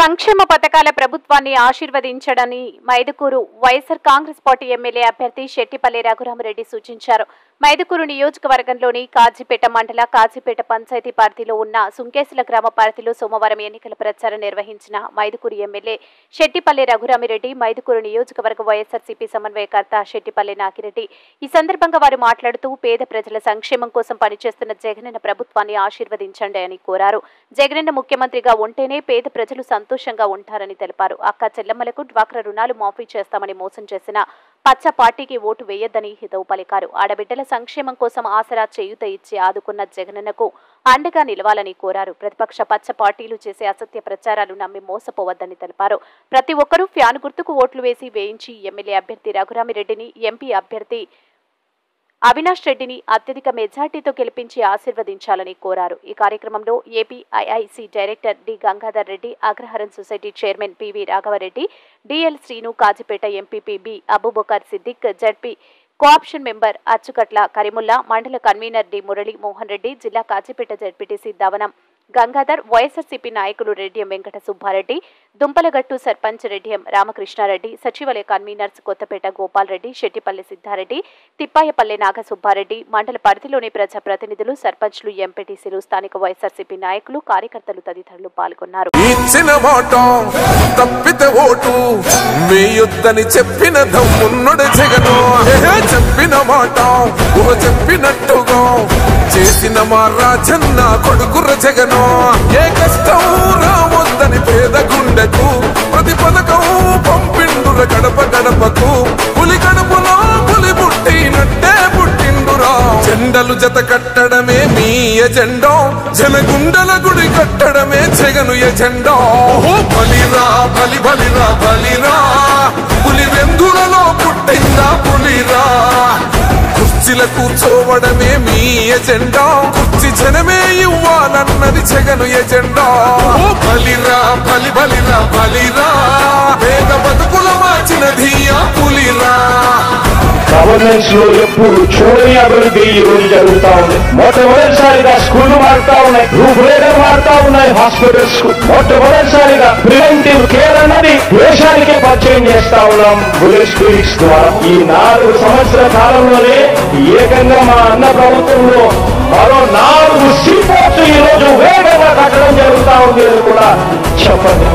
సంక్షేమ పథకాల ప్రభుత్వాన్ని ఆశీర్వదించడని మైదుకూరు వైఎస్ఆర్ కాంగ్రెస్ పార్టీ ఎమ్మెల్యే అభ్యర్థి శెట్టిపల్లి రఘురామరెడ్డి సూచించారు. మైదుకూరు నియోజకవర్గంలోని కాజీపేట మండల కాజీపేట పంచాయతీ పరిధిలో ఉన్న సుంకేసుల గ్రామ పరిధిలో సోమవారం ఎన్నికల ప్రచారం నిర్వహించిన మైదుకూరు ఎమ్మెల్యే శెట్టిపల్లి రఘురామరెడ్డి, మైదుకూరు నియోజకవర్గ వైఎస్ఆర్సీపీ సమన్వయకర్త శెట్టిపల్లి నాగిరెడ్డి ఈ సందర్భంగా వారు మాట్లాడుతూ పేద ప్రజల సంక్షేమం కోసం పనిచేస్తున్న జగనన్న ప్రభుత్వాన్ని ఆశీర్వదించండి అని కోరారు. జగనన్న ముఖ్యమంత్రిగా ఉంటేనే పేద ప్రజలు సంతోషంగా ఉంటారని తెలిపారు. అక్క చెల్లెమ్మలకు డ్వాక్రా రుణాలు మాఫీ చేస్తామని మోసం చేసిన పచ్చ పార్టీకి ఓటు వేయొద్దని హితవు పలికారు. ఆడబిడ్డల సంక్షేమం కోసం ఆసరా చేయూత ఇచ్చి ఆదుకున్న జగనన్నకు అండగా నిలవాలని కోరారు. ప్రతిపక్ష పచ్చ పార్టీలు చేసే అసత్య ప్రచారాలు నమ్మి మోసపోవద్దని తెలిపారు. ప్రతి ఒక్కరూ ఫ్యాన్ గుర్తుకు ఓట్లు వేసి వేయించి ఎమ్మెల్యే అభ్యర్థి రఘురామిరెడ్డిని, ఎంపీ అభ్యర్థి అవినాష్ రెడ్డిని అత్యధిక మెజార్టీతో గెలిపించి ఆశీర్వదించాలని కోరారు. ఈ కార్యక్రమంలో APIIC director D Gangadhar Reddy, Agraharam society chairman PV Raghavareddy, DL Srinu, Kazipet MPP B Abubakar Siddiq, ZP cooption member Achukatla Karimulla, mandal convener D Murali Mohan Reddy, జిల్లా కాజీపేట జడ్పీటీసీ దవనం గంగాధర్, వైఎస్ఆర్సీపీ నాయకులు రెడ్డియం వెంకట సుబ్బారెడ్డి, దుంపలగట్టు సర్పంచ్ రెడ్డియం రామకృష్ణారెడ్డి, సచివాలయ కన్వీనర్స్ కొత్తపేట గోపాల్ రెడ్డి, శెట్టిపల్లి సిద్ధారెడ్డి, తిప్పాయపల్లి నాగసుబ్బారెడ్డి, మండల పరిధిలోని ప్రజాప్రతినిధులు, సర్పంచ్లు, ఎంపీటీసీలు, స్థానిక వైఎస్ఆర్సీపీ నాయకులు, కార్యకర్తలు తదితరులు పాల్గొన్నారు. చేసిన మా రాజన్న కొడుకుర జగను, ఏ కష్టం రావద్దని పేద గుండెకు ప్రతి పథకం పంపిండుర గడప గడపకు. పులి గడపలో పులి పుట్టినట్టే పుట్టిండురా. జెండలు జత కట్టడమే మీ ఎజెండా, జనగుండల గుడి కట్టడమే జగను ఎజెండా. బలిరా బలి బలిరా బలిరా, పులి వెందులలో పుట్టిందా పులిరా. కుర్చీల కూర్చోవడమే మీ ఎజెండా, కుర్చీ జనమే ఇవ్వాలన్నది జగను ఎజెండా. బలిరా బలి బలిరా బలిరా, పేద బతుకుల మార్చినది ఆ పులిరా. గవర్నెన్స్ లో ఎప్పుడు చూడని అభివృద్ధి ఈ రోజు జరుగుతా ఉంది. మొట్టమొదటిసారిగా స్కూళ్లు మారుతా ఉన్నాయి, రూపురేఖలు మారుతా ఉన్నాయి. హాస్పిటల్స్ కు మొట్టమొదటిసారిగా ప్రివెంటివ్ కేర్ అన్నది దేశానికి పరిచయం చేస్తా ఉన్నాం బుల్లెట్ క్లినిక్స్ ద్వారా. ఈ 4 సంవత్సరాల కాలంలోనే ఏకంగా మా అన్న ప్రభుత్వంలో మరో 4 సీపోర్ట్స్ ఈ రోజు వేగంగా కట్టడం జరుగుతా ఉంది అని కూడా చెప్పండి.